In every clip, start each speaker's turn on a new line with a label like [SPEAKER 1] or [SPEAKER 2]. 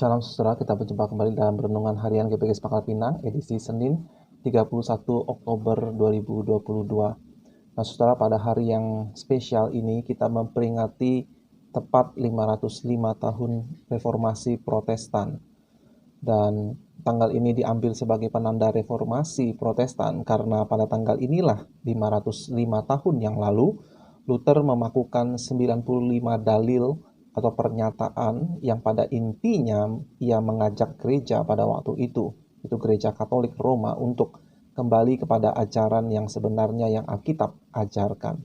[SPEAKER 1] Shalom saudara, kita berjumpa kembali dalam Renungan Harian GPGS Pangkal Pinang, edisi Senin 31 Oktober 2022. Nah saudara, pada hari yang spesial ini kita memperingati tepat 505 tahun Reformasi Protestan. Dan tanggal ini diambil sebagai penanda Reformasi Protestan karena pada tanggal inilah 505 tahun yang lalu Luther memakukan 95 dalil atau pernyataan yang pada intinya ia mengajak gereja pada waktu itu gereja Katolik Roma untuk kembali kepada ajaran yang sebenarnya yang Alkitab ajarkan.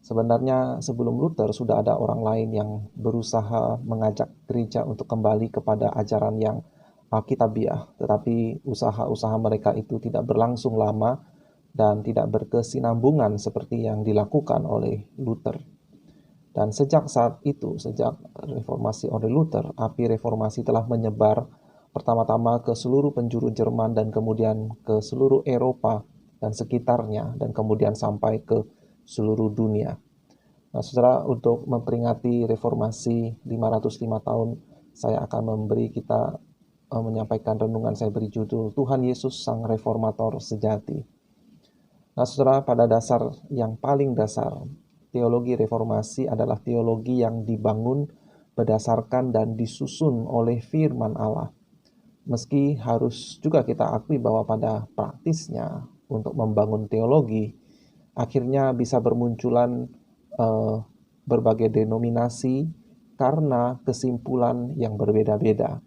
[SPEAKER 1] Sebenarnya sebelum Luther sudah ada orang lain yang berusaha mengajak gereja untuk kembali kepada ajaran yang Alkitabiah, tetapi usaha-usaha mereka itu tidak berlangsung lama dan tidak berkesinambungan seperti yang dilakukan oleh Luther. Dan sejak saat itu, sejak reformasi oleh Luther, api reformasi telah menyebar pertama-tama ke seluruh penjuru Jerman dan kemudian ke seluruh Eropa dan sekitarnya dan kemudian sampai ke seluruh dunia. Nah, saudara, untuk memperingati reformasi 505 tahun, saya akan menyampaikan renungan. Saya beri judul Tuhan Yesus Sang Reformator Sejati. Nah, saudara, pada dasar yang paling dasar, teologi reformasi adalah teologi yang dibangun berdasarkan dan disusun oleh firman Allah. Meski harus juga kita akui bahwa pada praktisnya untuk membangun teologi, akhirnya bisa bermunculan berbagai denominasi karena kesimpulan yang berbeda-beda.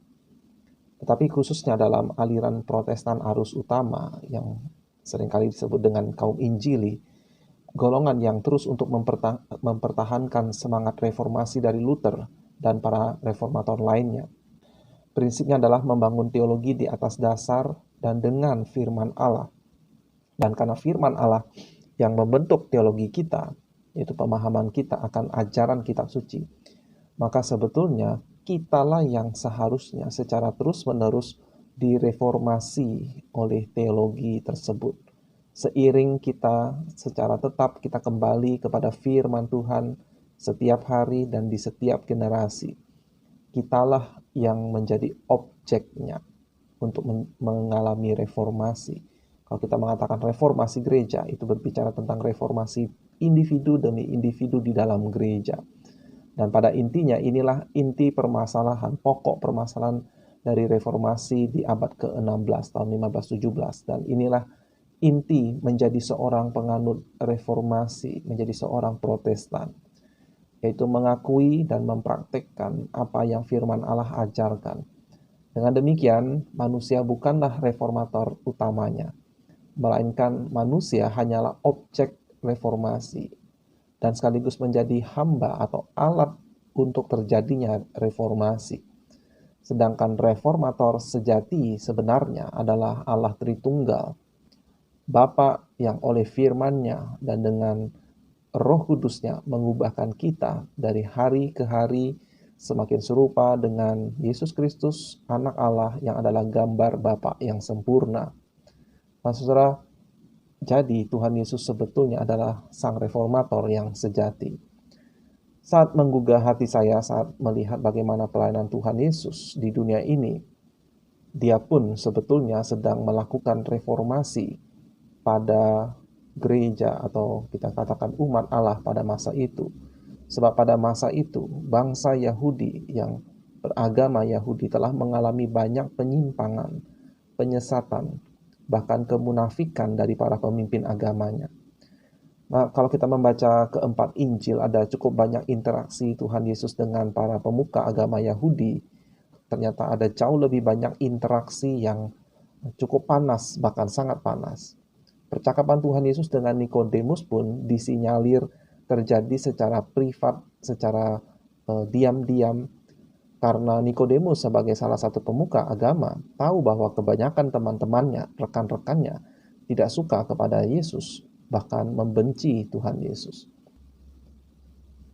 [SPEAKER 1] Tetapi khususnya dalam aliran Protestan arus utama yang seringkali disebut dengan kaum Injili, golongan yang terus untuk mempertahankan semangat reformasi dari Luther dan para reformator lainnya. Prinsipnya adalah membangun teologi di atas dasar dan dengan firman Allah. Dan karena firman Allah yang membentuk teologi kita, yaitu pemahaman kita akan ajaran kitab suci, maka sebetulnya kitalah yang seharusnya secara terus-menerus direformasi oleh teologi tersebut. Seiring kita secara tetap kita kembali kepada firman Tuhan setiap hari dan di setiap generasi. Kitalah yang menjadi objeknya untuk mengalami reformasi. Kalau kita mengatakan reformasi gereja, itu berbicara tentang reformasi individu demi individu di dalam gereja. Dan pada intinya inilah inti permasalahan, pokok permasalahan dari reformasi di abad ke-16 tahun 1517. Dan inilah inti menjadi seorang penganut reformasi, menjadi seorang Protestan, yaitu mengakui dan mempraktikkan apa yang firman Allah ajarkan. Dengan demikian, manusia bukanlah reformator utamanya, melainkan manusia hanyalah objek reformasi dan sekaligus menjadi hamba atau alat untuk terjadinya reformasi. Sedangkan reformator sejati sebenarnya adalah Allah Tritunggal, Bapa yang oleh firman-Nya dan dengan Roh Kudus-Nya mengubahkan kita dari hari ke hari semakin serupa dengan Yesus Kristus, Anak Allah yang adalah gambar Bapa yang sempurna. Nah, saudara, jadi Tuhan Yesus sebetulnya adalah Sang Reformator yang sejati. Saat menggugah hati saya saat melihat bagaimana pelayanan Tuhan Yesus di dunia ini, Dia pun sebetulnya sedang melakukan reformasi pada gereja atau kita katakan umat Allah pada masa itu. Sebab pada masa itu bangsa Yahudi yang beragama Yahudi telah mengalami banyak penyimpangan, penyesatan, bahkan kemunafikan dari para pemimpin agamanya. Nah, kalau kita membaca keempat Injil, ada cukup banyak interaksi Tuhan Yesus dengan para pemuka agama Yahudi. Ternyata ada jauh lebih banyak interaksi yang cukup panas, bahkan sangat panas. Percakapan Tuhan Yesus dengan Nikodemus pun disinyalir terjadi secara privat, secara diam-diam, karena Nikodemus sebagai salah satu pemuka agama tahu bahwa kebanyakan teman-temannya, rekan-rekannya tidak suka kepada Yesus, bahkan membenci Tuhan Yesus.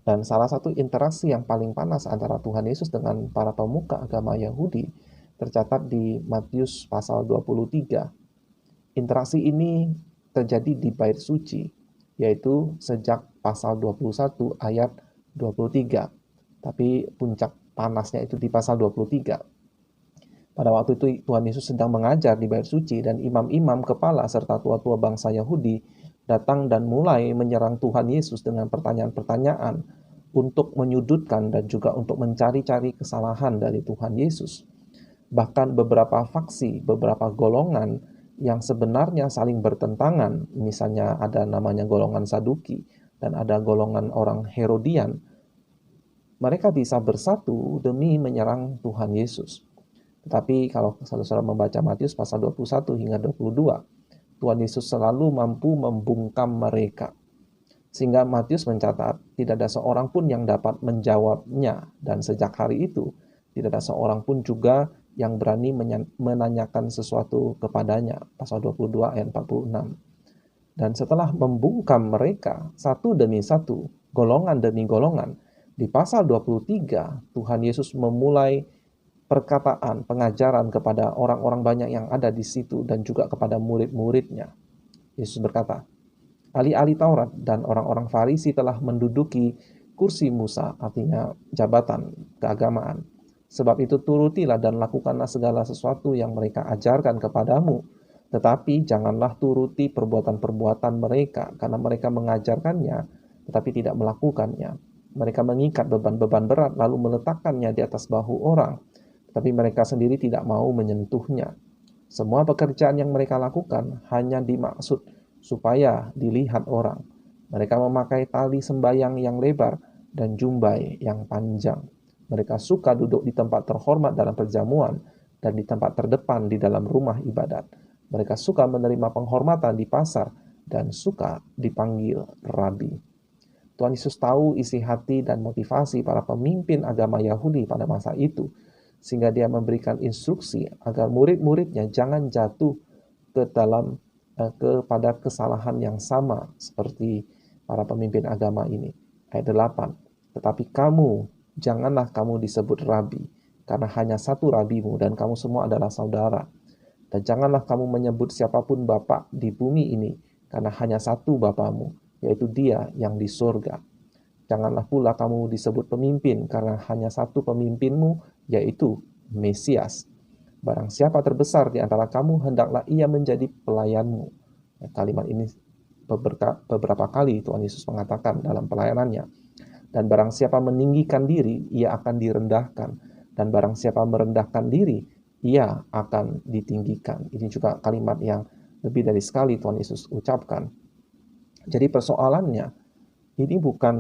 [SPEAKER 1] Dan salah satu interaksi yang paling panas antara Tuhan Yesus dengan para pemuka agama Yahudi tercatat di Matius pasal 23. Interaksi ini terjadi di bait suci, yaitu sejak pasal 21 ayat 23. Tapi puncak panasnya itu di pasal 23. Pada waktu itu Tuhan Yesus sedang mengajar di bait suci dan imam-imam kepala serta tua-tua bangsa Yahudi datang dan mulai menyerang Tuhan Yesus dengan pertanyaan-pertanyaan untuk menyudutkan dan juga untuk mencari-cari kesalahan dari Tuhan Yesus. Bahkan beberapa faksi, beberapa golongan yang sebenarnya saling bertentangan, misalnya ada namanya golongan Saduki dan ada golongan orang Herodian, mereka bisa bersatu demi menyerang Tuhan Yesus. Tetapi kalau saudara membaca Matius pasal 21 hingga 22, Tuhan Yesus selalu mampu membungkam mereka. Sehingga Matius mencatat, tidak ada seorang pun yang dapat menjawabnya. Dan sejak hari itu, tidak ada seorang pun juga yang berani menanyakan sesuatu kepadanya. Pasal 22 ayat 46. Dan setelah membungkam mereka, satu demi satu, golongan demi golongan, di pasal 23, Tuhan Yesus memulai perkataan, pengajaran kepada orang-orang banyak yang ada di situ dan juga kepada murid-muridnya. Yesus berkata, ahli-ahli Taurat dan orang-orang Farisi telah menduduki kursi Musa, artinya jabatan keagamaan. Sebab itu turutilah dan lakukanlah segala sesuatu yang mereka ajarkan kepadamu. Tetapi janganlah turuti perbuatan-perbuatan mereka, karena mereka mengajarkannya, tetapi tidak melakukannya. Mereka mengikat beban-beban berat, lalu meletakkannya di atas bahu orang, tapi mereka sendiri tidak mau menyentuhnya. Semua pekerjaan yang mereka lakukan hanya dimaksud supaya dilihat orang. Mereka memakai tali sembayang yang lebar dan jumbai yang panjang. Mereka suka duduk di tempat terhormat dalam perjamuan dan di tempat terdepan di dalam rumah ibadat. Mereka suka menerima penghormatan di pasar dan suka dipanggil rabi. Tuhan Yesus tahu isi hati dan motivasi para pemimpin agama Yahudi pada masa itu, sehingga dia memberikan instruksi agar murid-muridnya jangan jatuh kepada kesalahan yang sama seperti para pemimpin agama ini. Ayat 8, tetapi janganlah kamu disebut rabi, karena hanya satu rabimu dan kamu semua adalah saudara. Dan janganlah kamu menyebut siapapun Bapa di bumi ini, karena hanya satu Bapamu, yaitu Dia yang di surga. Janganlah pula kamu disebut pemimpin, karena hanya satu pemimpinmu, yaitu Mesias. Barang siapa terbesar di antara kamu, hendaklah ia menjadi pelayanmu. Kalimat ini beberapa kali Tuhan Yesus mengatakan dalam pelayanannya. Dan barang siapa meninggikan diri, ia akan direndahkan. Dan barang siapa merendahkan diri, ia akan ditinggikan. Ini juga kalimat yang lebih dari sekali Tuhan Yesus ucapkan. Jadi persoalannya, ini bukan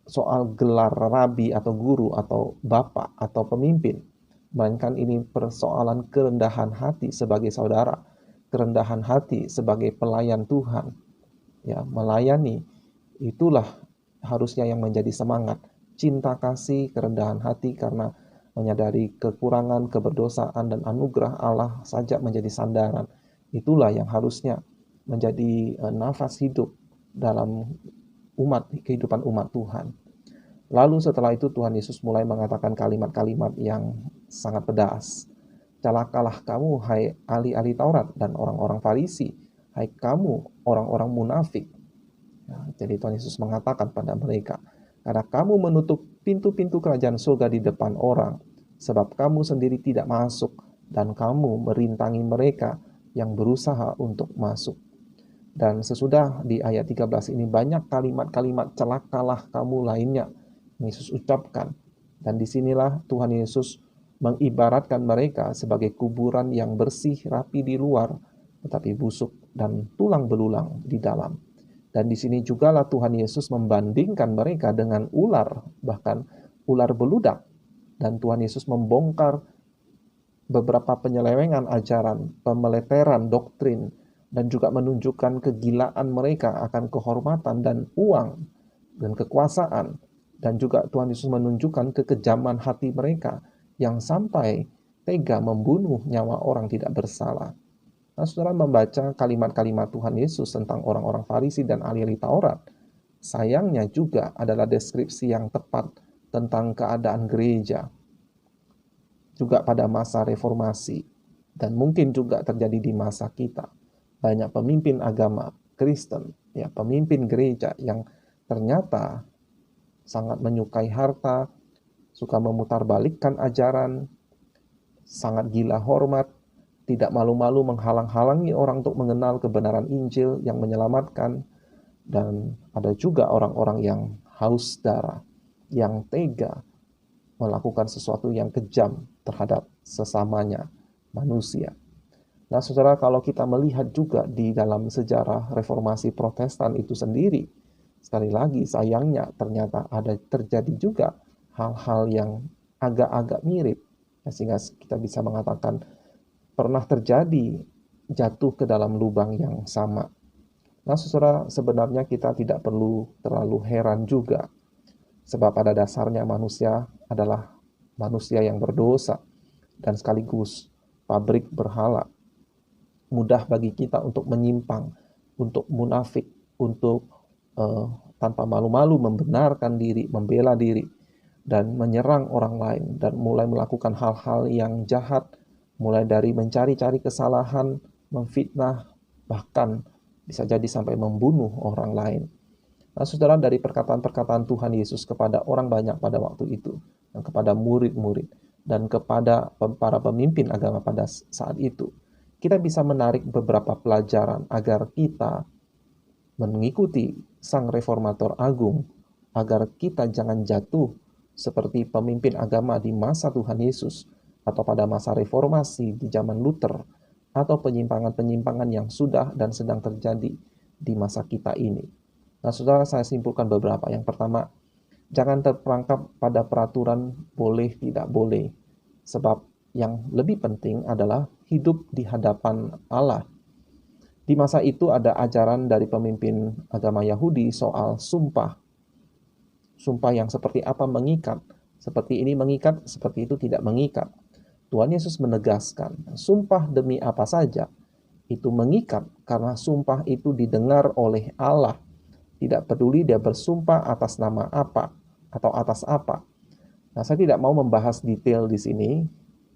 [SPEAKER 1] soal gelar rabi atau guru atau bapak atau pemimpin, melainkan ini persoalan kerendahan hati sebagai saudara, kerendahan hati sebagai pelayan Tuhan. Ya, melayani itulah harusnya yang menjadi semangat. Cinta kasih, kerendahan hati karena menyadari kekurangan, keberdosaan dan anugerah Allah saja menjadi sandaran. Itulah yang harusnya menjadi nafas hidup dalam kehidupan umat Tuhan. Lalu setelah itu Tuhan Yesus mulai mengatakan kalimat-kalimat yang sangat pedas. Celakalah kamu, hai ahli-ahli Taurat dan orang-orang Farisi, hai kamu orang-orang munafik. Jadi Tuhan Yesus mengatakan pada mereka, karena kamu menutup pintu-pintu kerajaan surga di depan orang, sebab kamu sendiri tidak masuk, dan kamu merintangi mereka yang berusaha untuk masuk. Dan sesudah di ayat 13 ini banyak kalimat-kalimat celakalah kamu lainnya Yesus ucapkan. Dan disinilah Tuhan Yesus mengibaratkan mereka sebagai kuburan yang bersih rapi di luar, tetapi busuk dan tulang belulang di dalam. Dan di sini jugalah Tuhan Yesus membandingkan mereka dengan ular, bahkan ular beludak. Dan Tuhan Yesus membongkar beberapa penyelewengan ajaran, pemeleteran doktrin, dan juga menunjukkan kegilaan mereka akan kehormatan dan uang dan kekuasaan. Dan juga Tuhan Yesus menunjukkan kekejaman hati mereka yang sampai tega membunuh nyawa orang tidak bersalah. Nah, saudara membaca kalimat-kalimat Tuhan Yesus tentang orang-orang Farisi dan ahli Taurat, sayangnya juga adalah deskripsi yang tepat tentang keadaan gereja. Juga pada masa reformasi, dan mungkin juga terjadi di masa kita. Banyak pemimpin agama Kristen, ya, pemimpin gereja yang ternyata sangat menyukai harta, suka memutarbalikkan ajaran, sangat gila hormat, tidak malu-malu menghalang-halangi orang untuk mengenal kebenaran Injil yang menyelamatkan. Dan ada juga orang-orang yang haus darah, yang tega melakukan sesuatu yang kejam terhadap sesamanya manusia. Nah, saudara, kalau kita melihat juga di dalam sejarah reformasi Protestan itu sendiri, sekali lagi sayangnya ternyata ada terjadi juga hal-hal yang agak-agak mirip, sehingga kita bisa mengatakan pernah terjadi jatuh ke dalam lubang yang sama. Nah, saudara, sebenarnya kita tidak perlu terlalu heran juga, sebab pada dasarnya manusia adalah manusia yang berdosa dan sekaligus pabrik berhala. Mudah bagi kita untuk menyimpang, untuk munafik, untuk tanpa malu-malu membenarkan diri, membela diri, dan menyerang orang lain, dan mulai melakukan hal-hal yang jahat, mulai dari mencari-cari kesalahan, memfitnah, bahkan bisa jadi sampai membunuh orang lain. Nah, saudara, dari perkataan-perkataan Tuhan Yesus kepada orang banyak pada waktu itu, dan kepada murid-murid, dan kepada para pemimpin agama pada saat itu, kita bisa menarik beberapa pelajaran agar kita mengikuti Sang Reformator Agung, agar kita jangan jatuh seperti pemimpin agama di masa Tuhan Yesus, atau pada masa reformasi di zaman Luther, atau penyimpangan-penyimpangan yang sudah dan sedang terjadi di masa kita ini. Nah, saudara, saya simpulkan beberapa. Yang pertama, jangan terperangkap pada peraturan boleh tidak boleh, sebab yang lebih penting adalah hidup di hadapan Allah. Di masa itu ada ajaran dari pemimpin agama Yahudi soal sumpah. Sumpah yang seperti apa mengikat, seperti ini mengikat, seperti itu tidak mengikat. Tuhan Yesus menegaskan, sumpah demi apa saja, itu mengikat karena sumpah itu didengar oleh Allah. Tidak peduli dia bersumpah atas nama apa atau atas apa. Nah, saya tidak mau membahas detail di sini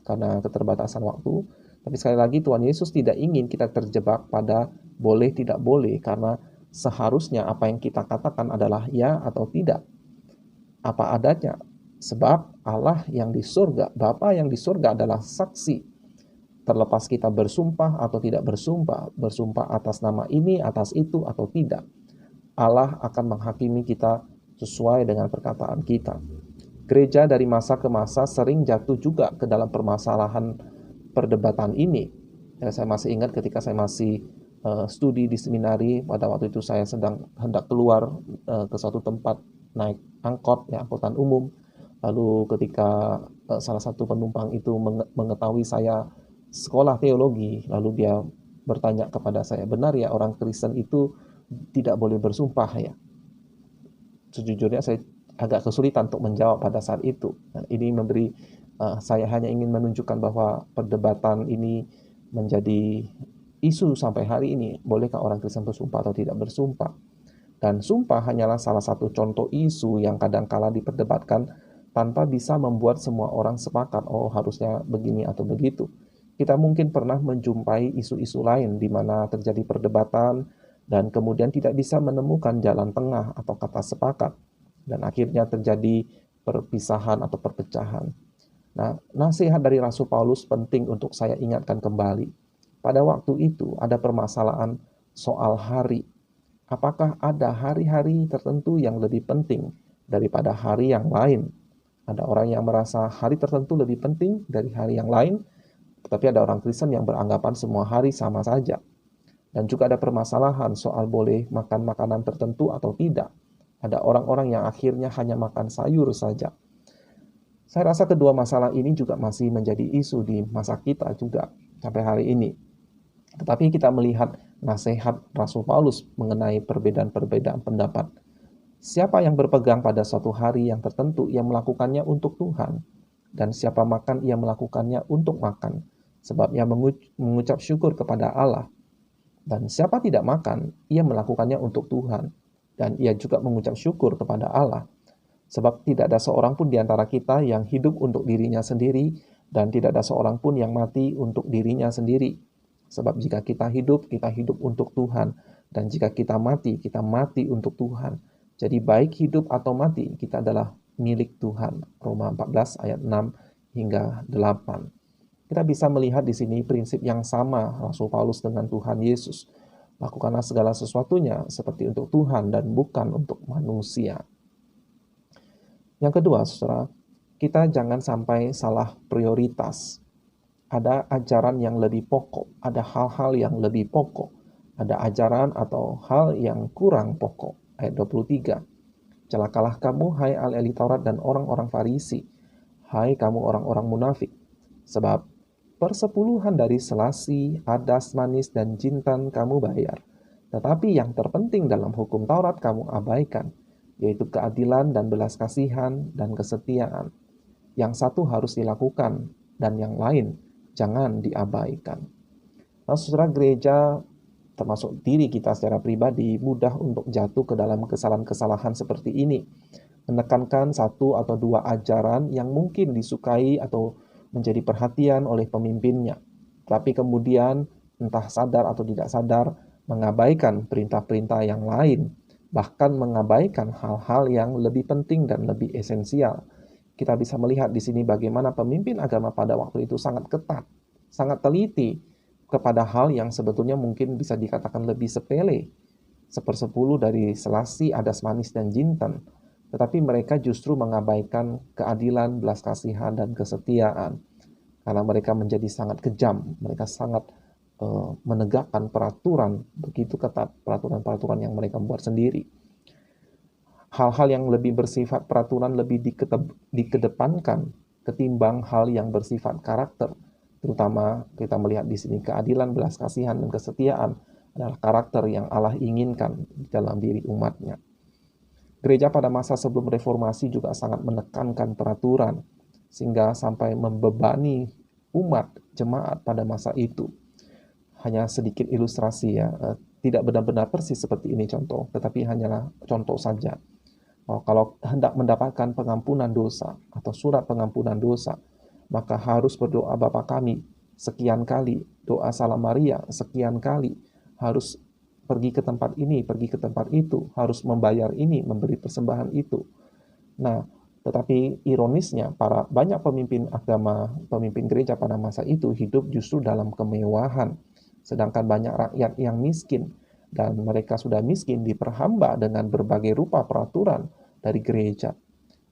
[SPEAKER 1] karena keterbatasan waktu. Tapi sekali lagi Tuhan Yesus tidak ingin kita terjebak pada boleh tidak boleh, karena seharusnya apa yang kita katakan adalah ya atau tidak, apa adanya. Sebab Allah yang di surga, Bapa yang di surga adalah saksi. Terlepas kita bersumpah atau tidak bersumpah, bersumpah atas nama ini, atas itu atau tidak, Allah akan menghakimi kita sesuai dengan perkataan kita. Gereja dari masa ke masa sering jatuh juga ke dalam permasalahan perdebatan ini. Saya masih ingat ketika saya masih studi di seminari, pada waktu itu saya sedang hendak keluar ke suatu tempat naik angkot, ya, angkutan umum. Lalu ketika salah satu penumpang itu mengetahui saya sekolah teologi, lalu dia bertanya kepada saya, benar ya orang Kristen itu tidak boleh bersumpah ya? Sejujurnya saya agak kesulitan untuk menjawab pada saat itu. Nah, ini memberi saya hanya ingin menunjukkan bahwa perdebatan ini menjadi isu sampai hari ini. Bolehkah orang Kristen bersumpah atau tidak bersumpah? Dan sumpah hanyalah salah satu contoh isu yang kadang-kala diperdebatkan tanpa bisa membuat semua orang sepakat, oh harusnya begini atau begitu. Kita mungkin pernah menjumpai isu-isu lain di mana terjadi perdebatan dan kemudian tidak bisa menemukan jalan tengah atau kata sepakat, dan akhirnya terjadi perpisahan atau perpecahan. Nah, nasihat dari Rasul Paulus penting untuk saya ingatkan kembali. Pada waktu itu ada permasalahan soal hari. Apakah ada hari-hari tertentu yang lebih penting daripada hari yang lain? Ada orang yang merasa hari tertentu lebih penting dari hari yang lain, tetapi ada orang Kristen yang beranggapan semua hari sama saja. Dan juga ada permasalahan soal boleh makan makanan tertentu atau tidak. Ada orang-orang yang akhirnya hanya makan sayur saja. Saya rasa kedua masalah ini juga masih menjadi isu di masa kita juga sampai hari ini. Tetapi kita melihat nasihat Rasul Paulus mengenai perbedaan-perbedaan pendapat. Siapa yang berpegang pada suatu hari yang tertentu, ia melakukannya untuk Tuhan. Dan siapa makan, ia melakukannya untuk makan. Sebab ia mengucap syukur kepada Allah. Dan siapa tidak makan, ia melakukannya untuk Tuhan. Dan ia juga mengucap syukur kepada Allah. Sebab tidak ada seorang pun di antara kita yang hidup untuk dirinya sendiri, dan tidak ada seorang pun yang mati untuk dirinya sendiri. Sebab jika kita hidup untuk Tuhan. Dan jika kita mati untuk Tuhan. Jadi baik hidup atau mati, kita adalah milik Tuhan. Roma 14 ayat 6 hingga 8. Kita bisa melihat di sini prinsip yang sama Rasul Paulus dengan Tuhan Yesus. Lakukanlah segala sesuatunya seperti untuk Tuhan dan bukan untuk manusia. Yang kedua, saudara, kita jangan sampai salah prioritas. Ada ajaran yang lebih pokok, ada hal-hal yang lebih pokok, ada ajaran atau hal yang kurang pokok. Ayat 23. Celakalah kamu, hai ahli Taurat dan orang-orang Farisi, hai kamu orang-orang munafik, sebab persepuluhan dari selasi, adas manis, dan jintan kamu bayar. Tetapi yang terpenting dalam hukum Taurat kamu abaikan, yaitu keadilan dan belas kasihan dan kesetiaan. Yang satu harus dilakukan, dan yang lain jangan diabaikan. Nah, saudara, gereja termasuk diri kita secara pribadi mudah untuk jatuh ke dalam kesalahan-kesalahan seperti ini. Menekankan satu atau dua ajaran yang mungkin disukai atau menjadi perhatian oleh pemimpinnya. Tapi kemudian entah sadar atau tidak sadar mengabaikan perintah-perintah yang lain. Bahkan mengabaikan hal-hal yang lebih penting dan lebih esensial. Kita bisa melihat di sini bagaimana pemimpin agama pada waktu itu sangat ketat, sangat teliti kepada hal yang sebetulnya mungkin bisa dikatakan lebih sepele. 1/10 dari selasi, adas manis, dan jintan. Tetapi mereka justru mengabaikan keadilan, belas kasihan, dan kesetiaan. Karena mereka menjadi sangat kejam, mereka sangat menegakkan peraturan begitu ketat, peraturan-peraturan yang mereka buat sendiri. Hal-hal yang lebih bersifat peraturan lebih dikedepankan ketimbang hal yang bersifat karakter. Terutama kita melihat di sini keadilan, belas kasihan, dan kesetiaan adalah karakter yang Allah inginkan dalam diri umatnya. Gereja pada masa sebelum reformasi juga sangat menekankan peraturan, sehingga sampai membebani umat jemaat pada masa itu. Hanya sedikit ilustrasi ya, tidak benar-benar persis seperti ini contoh, tetapi hanyalah contoh saja. Kalau hendak mendapatkan pengampunan dosa atau surat pengampunan dosa, maka harus berdoa Bapa kami sekian kali, doa Salam Maria sekian kali, harus pergi ke tempat ini, pergi ke tempat itu, harus membayar ini, memberi persembahan itu. Nah, tetapi ironisnya banyak pemimpin agama, pemimpin gereja pada masa itu hidup justru dalam kemewahan, sedangkan banyak rakyat yang miskin, dan mereka sudah miskin diperhamba dengan berbagai rupa peraturan dari gereja.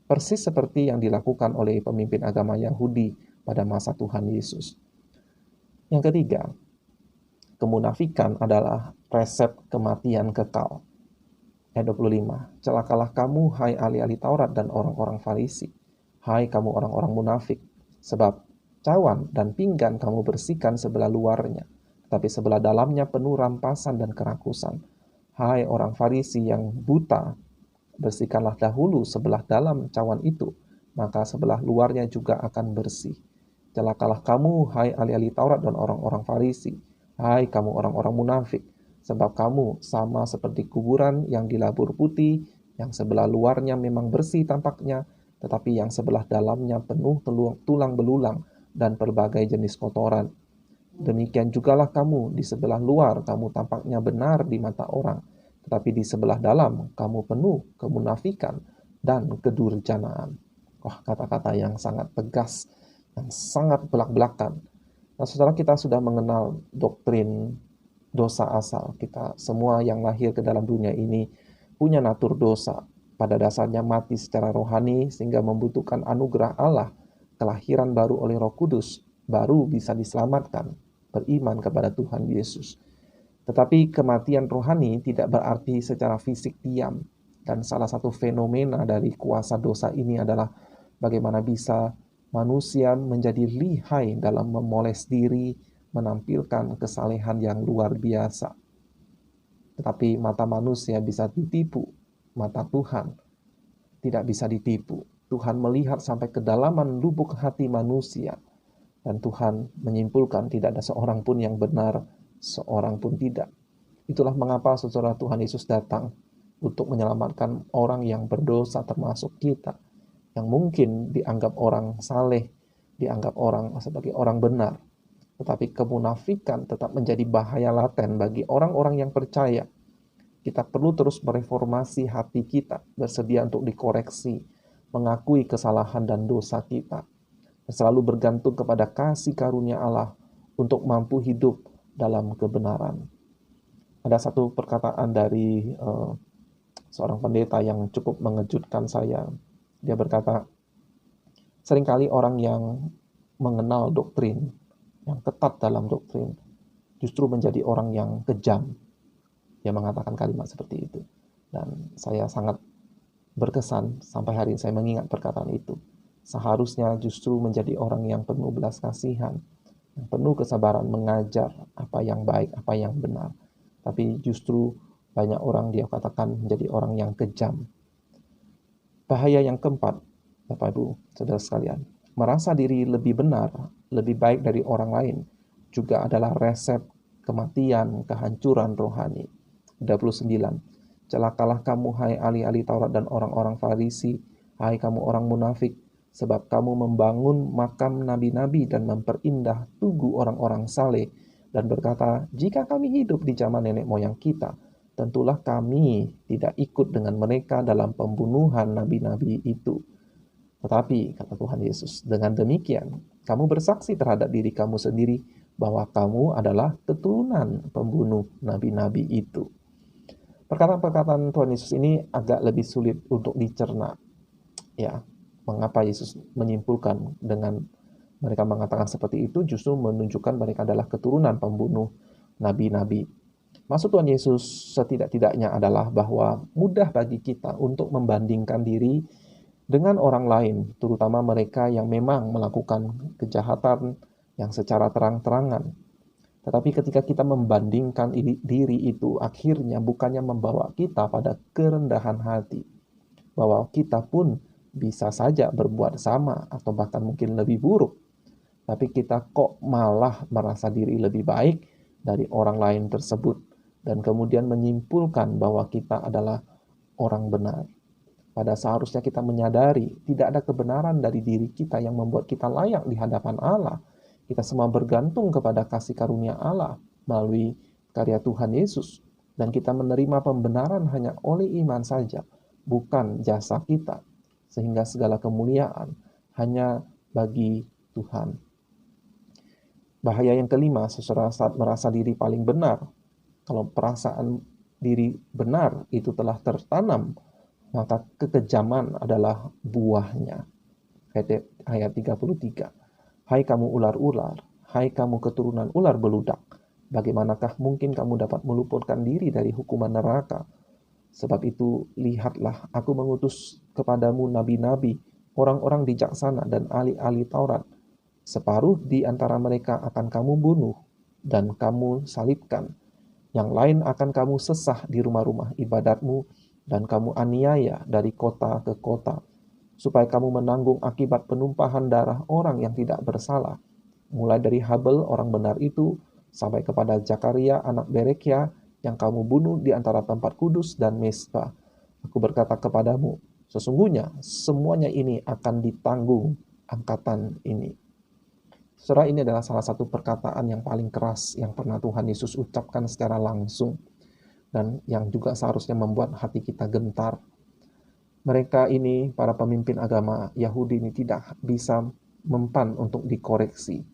[SPEAKER 1] Persis seperti yang dilakukan oleh pemimpin agama Yahudi pada masa Tuhan Yesus. Yang ketiga, kemunafikan adalah resep kematian kekal. Ayat 25, celakalah kamu hai ahli-ahli Taurat dan orang-orang Farisi, hai kamu orang-orang munafik, sebab cawan dan pinggan kamu bersihkan sebelah luarnya, tapi sebelah dalamnya penuh rampasan dan kerakusan. Hai orang Farisi yang buta, bersihkanlah dahulu sebelah dalam cawan itu, maka sebelah luarnya juga akan bersih. Celakalah kamu, hai ahli-ahli Taurat dan orang-orang Farisi, hai kamu orang-orang munafik, sebab kamu sama seperti kuburan yang dilabur putih, yang sebelah luarnya memang bersih tampaknya, tetapi yang sebelah dalamnya penuh tulang belulang dan berbagai jenis kotoran. Demikian jugalah kamu, di sebelah luar kamu tampaknya benar di mata orang, tetapi di sebelah dalam kamu penuh kemunafikan dan kedurjanaan. Wah, kata-kata yang sangat tegas, yang sangat belak-belakan. Nah, saudara, kita sudah mengenal doktrin dosa asal. Kita semua yang lahir ke dalam dunia ini punya natur dosa. Pada dasarnya mati secara rohani sehingga membutuhkan anugerah Allah, kelahiran baru oleh Roh Kudus, baru bisa diselamatkan, beriman kepada Tuhan Yesus. Tetapi kematian rohani tidak berarti secara fisik diam. Dan salah satu fenomena dari kuasa dosa ini adalah bagaimana bisa manusia menjadi lihai dalam memoles diri, menampilkan kesalehan yang luar biasa. Tetapi mata manusia bisa ditipu, mata Tuhan tidak bisa ditipu. Tuhan melihat sampai kedalaman lubuk hati manusia, dan Tuhan menyimpulkan tidak ada seorang pun yang benar, seorang pun tidak. Itulah mengapa saudara Tuhan Yesus datang untuk menyelamatkan orang yang berdosa termasuk kita, yang mungkin dianggap orang saleh, dianggap orang sebagai orang benar. Tetapi kemunafikan tetap menjadi bahaya laten bagi orang-orang yang percaya. Kita perlu terus mereformasi hati kita, bersedia untuk dikoreksi, mengakui kesalahan dan dosa kita, dan selalu bergantung kepada kasih karunia Allah untuk mampu hidup dalam kebenaran. Ada satu perkataan dari seorang pendeta yang cukup mengejutkan saya. Dia berkata, seringkali orang yang mengenal doktrin, yang ketat dalam doktrin, justru menjadi orang yang kejam. Dia mengatakan kalimat seperti itu. Dan saya sangat berkesan sampai hari ini saya mengingat perkataan itu. Seharusnya justru menjadi orang yang penuh belas kasihan, yang penuh kesabaran mengajar apa yang baik, apa yang benar. Tapi justru banyak orang dia katakan menjadi orang yang kejam. Bahaya yang keempat, Bapak Ibu, saudara sekalian, merasa diri lebih benar, lebih baik dari orang lain, juga adalah resep kematian, kehancuran rohani. 29. Celakalah kamu, hai ahli-ahli Taurat dan orang-orang Farisi, hai kamu orang munafik, sebab kamu membangun makam nabi-nabi dan memperindah tugu orang-orang saleh, dan berkata, jika kami hidup di zaman nenek moyang kita, tentulah kami tidak ikut dengan mereka dalam pembunuhan nabi-nabi itu. Tetapi, kata Tuhan Yesus, dengan demikian, kamu bersaksi terhadap diri kamu sendiri bahwa kamu adalah keturunan pembunuh nabi-nabi itu. Perkataan-perkataan Tuhan Yesus ini agak lebih sulit untuk dicerna. Ya, mengapa Yesus menyimpulkan dengan mereka mengatakan seperti itu, justru menunjukkan mereka adalah keturunan pembunuh nabi-nabi. Maksud Tuhan Yesus setidak-tidaknya adalah bahwa mudah bagi kita untuk membandingkan diri dengan orang lain, terutama mereka yang memang melakukan kejahatan yang secara terang-terangan. Tetapi ketika kita membandingkan diri itu, akhirnya bukannya membawa kita pada kerendahan hati, bahwa kita pun bisa saja berbuat sama atau bahkan mungkin lebih buruk. Tapi kita kok malah merasa diri lebih baik dari orang lain tersebut, dan kemudian menyimpulkan bahwa kita adalah orang benar. Pada seharusnya kita menyadari tidak ada kebenaran dari diri kita yang membuat kita layak di hadapan Allah. Kita semua bergantung kepada kasih karunia Allah melalui karya Tuhan Yesus. Dan kita menerima pembenaran hanya oleh iman saja, bukan jasa kita. Sehingga segala kemuliaan hanya bagi Tuhan. Bahaya yang kelima, seseorang saat merasa diri paling benar. Kalau perasaan diri benar itu telah tertanam, maka kekejaman adalah buahnya. Ayat 33. Hai kamu ular-ular, hai kamu keturunan ular beludak, bagaimanakah mungkin kamu dapat meluputkan diri dari hukuman neraka? Sebab itu, lihatlah, aku mengutus kepadamu nabi-nabi, orang-orang bijaksana dan ahli-ahli Taurat. Separuh di antara mereka akan kamu bunuh dan kamu salibkan. Yang lain akan kamu sesah di rumah-rumah ibadatmu dan kamu aniaya dari kota ke kota, supaya kamu menanggung akibat penumpahan darah orang yang tidak bersalah, mulai dari Habel orang benar itu, sampai kepada Zakaria anak Berekia, yang kamu bunuh di antara tempat kudus dan Mezbah. Aku berkata kepadamu, sesungguhnya semuanya ini akan ditanggung angkatan ini. Saudara, ini adalah salah satu perkataan yang paling keras yang pernah Tuhan Yesus ucapkan secara langsung, dan yang juga seharusnya membuat hati kita gentar. Mereka ini, para pemimpin agama Yahudi ini tidak bisa mempan untuk dikoreksi.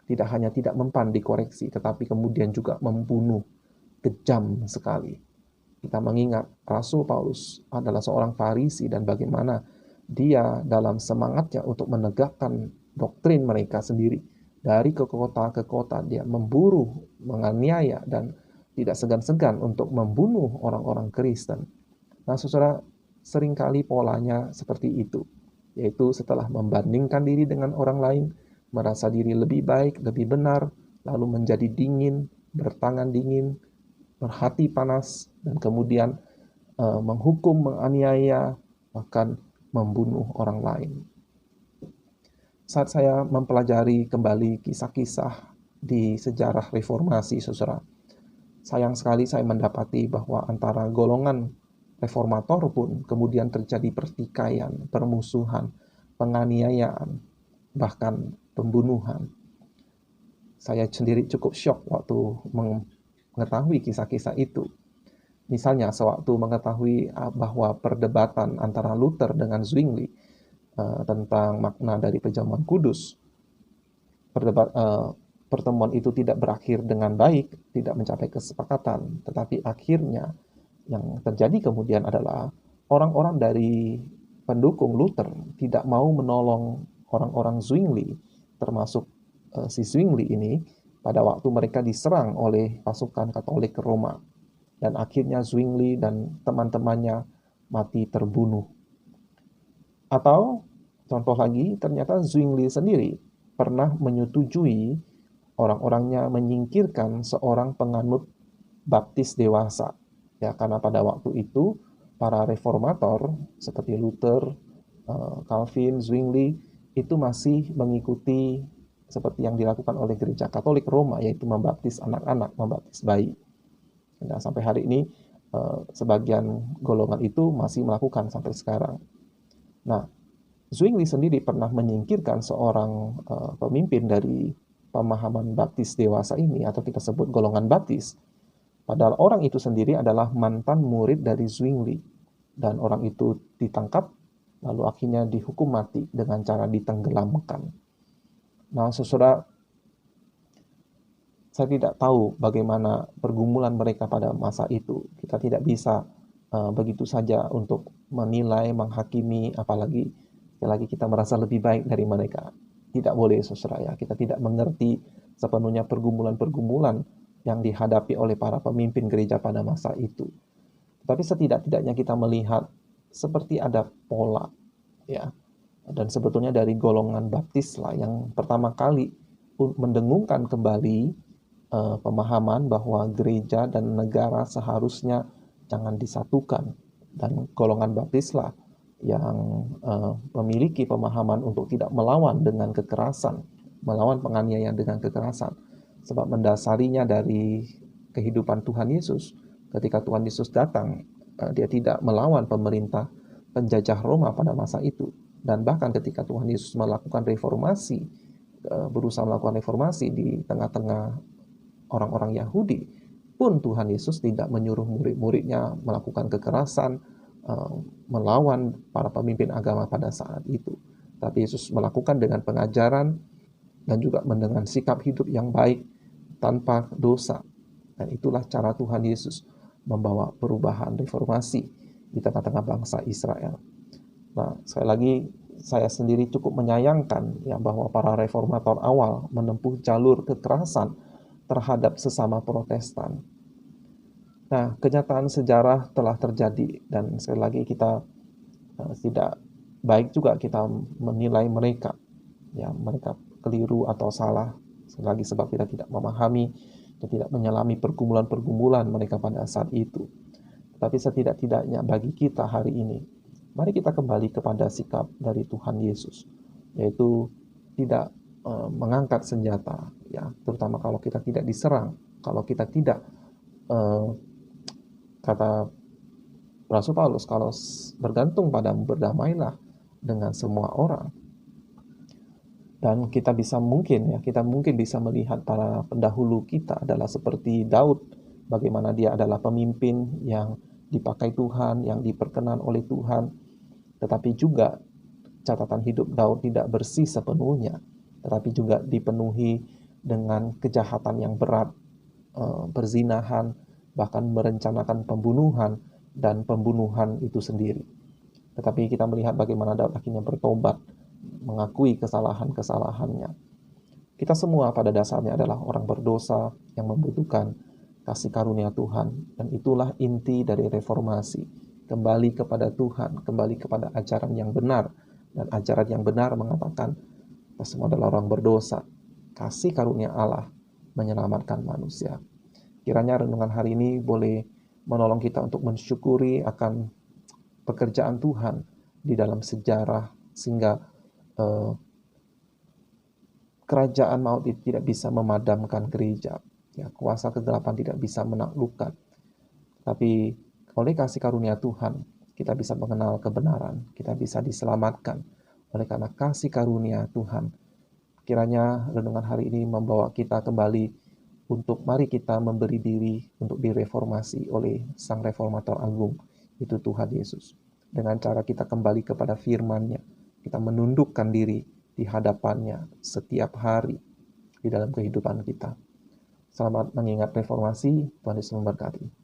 [SPEAKER 1] Tidak hanya tidak mempan dikoreksi, tetapi kemudian juga membunuh. Kejam sekali. Kita mengingat Rasul Paulus adalah seorang Farisi dan bagaimana dia dalam semangatnya untuk menegakkan doktrin mereka sendiri. Dari ke kota dia memburu, menganiaya, dan tidak segan-segan untuk membunuh orang-orang Kristen. Nah, saudara, seringkali polanya seperti itu, yaitu setelah membandingkan diri dengan orang lain, merasa diri lebih baik, lebih benar, lalu menjadi dingin, bertangan dingin, berhati panas, dan kemudian menghukum, menganiaya, bahkan membunuh orang lain. Saat saya mempelajari kembali kisah-kisah di sejarah reformasi, saudara, sayang sekali saya mendapati bahwa antara golongan reformator pun kemudian terjadi pertikaian, permusuhan, penganiayaan, bahkan pembunuhan. Saya sendiri cukup syok waktu mengetahui kisah-kisah itu. Misalnya sewaktu mengetahui bahwa perdebatan antara Luther dengan Zwingli tentang makna dari perjamuan kudus. Pertemuan itu tidak berakhir dengan baik, tidak mencapai kesepakatan, tetapi akhirnya yang terjadi kemudian adalah orang-orang dari pendukung Luther tidak mau menolong orang-orang Zwingli, termasuk si Zwingli ini, pada waktu mereka diserang oleh pasukan Katolik Roma. Dan akhirnya Zwingli dan teman-temannya mati terbunuh. Atau contoh lagi, ternyata Zwingli sendiri pernah menyetujui orang-orangnya menyingkirkan seorang penganut baptis dewasa. Ya, karena pada waktu itu para reformator seperti Luther, Calvin, Zwingli itu masih mengikuti seperti yang dilakukan oleh gereja Katolik Roma, yaitu membaptis anak-anak, membaptis bayi. Dan sampai hari ini sebagian golongan itu masih melakukan sampai sekarang. Nah, Zwingli sendiri pernah menyingkirkan seorang pemimpin dari pemahaman baptis dewasa ini, atau kita sebut golongan baptis. Padahal orang itu sendiri adalah mantan murid dari Zwingli. Dan orang itu ditangkap, lalu akhirnya dihukum mati dengan cara ditenggelamkan. Nah, saudara, saya tidak tahu bagaimana pergumulan mereka pada masa itu. Kita tidak bisa begitu saja untuk menilai, menghakimi, apalagi sekali lagi kita merasa lebih baik dari mereka. Tidak boleh, saudara ya. Kita tidak mengerti sepenuhnya pergumulan-pergumulan yang dihadapi oleh para pemimpin gereja pada masa itu. Tapi setidak-tidaknya kita melihat seperti ada pola, ya. Dan sebetulnya dari golongan baptis lah yang pertama kali mendengungkan kembali pemahaman bahwa gereja dan negara seharusnya jangan disatukan. Dan golongan baptis lah yang memiliki pemahaman untuk tidak melawan dengan kekerasan, melawan penganiayaan dengan kekerasan. Sebab mendasarinya dari kehidupan Tuhan Yesus. Ketika Tuhan Yesus datang, dia tidak melawan pemerintah penjajah Roma pada masa itu. Dan bahkan ketika Tuhan Yesus melakukan reformasi, berusaha melakukan reformasi di tengah-tengah orang-orang Yahudi, pun Tuhan Yesus tidak menyuruh murid-muridnya melakukan kekerasan, melawan para pemimpin agama pada saat itu. Tapi Yesus melakukan dengan pengajaran dan juga dengan sikap hidup yang baik tanpa dosa. Dan itulah cara Tuhan Yesus membawa perubahan reformasi di tengah-tengah bangsa Israel. Nah, sekali lagi saya sendiri cukup menyayangkan ya bahwa para reformator awal menempuh jalur kekerasan terhadap sesama Protestan. Nah, kenyataan sejarah telah terjadi dan sekali lagi kita tidak baik juga kita menilai mereka. Ya, mereka keliru atau salah sekali lagi sebab kita tidak memahami dan tidak menyelami pergumulan-pergumulan mereka pada saat itu. Tapi setidak-tidaknya bagi kita hari ini, mari kita kembali kepada sikap dari Tuhan Yesus, yaitu tidak mengangkat senjata, ya, terutama kalau kita tidak diserang, kalau kita tidak kata Rasul Paulus, kalau bergantung padamu berdamailah dengan semua orang. Dan kita mungkin bisa melihat para pendahulu kita adalah seperti Daud, bagaimana dia adalah pemimpin yang dipakai Tuhan, yang diperkenan oleh Tuhan, tetapi juga catatan hidup Daud tidak bersih sepenuhnya, tetapi juga dipenuhi dengan kejahatan yang berat, perzinahan, bahkan merencanakan pembunuhan dan pembunuhan itu sendiri. Tetapi kita melihat bagaimana Daud akhirnya bertobat, mengakui kesalahan-kesalahannya. Kita semua pada dasarnya adalah orang berdosa yang membutuhkan kasih karunia Tuhan, dan itulah inti dari reformasi. Kembali kepada Tuhan, kembali kepada ajaran yang benar, dan ajaran yang benar mengatakan kita semua adalah orang berdosa. Kasih karunia Allah menyelamatkan manusia. Kiranya renungan hari ini boleh menolong kita untuk mensyukuri akan pekerjaan Tuhan di dalam sejarah, sehingga kerajaan maut itu tidak bisa memadamkan gereja. Ya, kuasa kegelapan tidak bisa menaklukkan. Tapi oleh kasih karunia Tuhan, kita bisa mengenal kebenaran, kita bisa diselamatkan. Oleh karena kasih karunia Tuhan, kiranya renungan hari ini membawa kita kembali untuk mari kita memberi diri untuk direformasi oleh Sang Reformator Agung, itu Tuhan Yesus. Dengan cara kita kembali kepada firman-Nya, kita menundukkan diri di hadapannya setiap hari di dalam kehidupan kita. Selamat mengingat reformasi, Tuhan Yesus memberkati.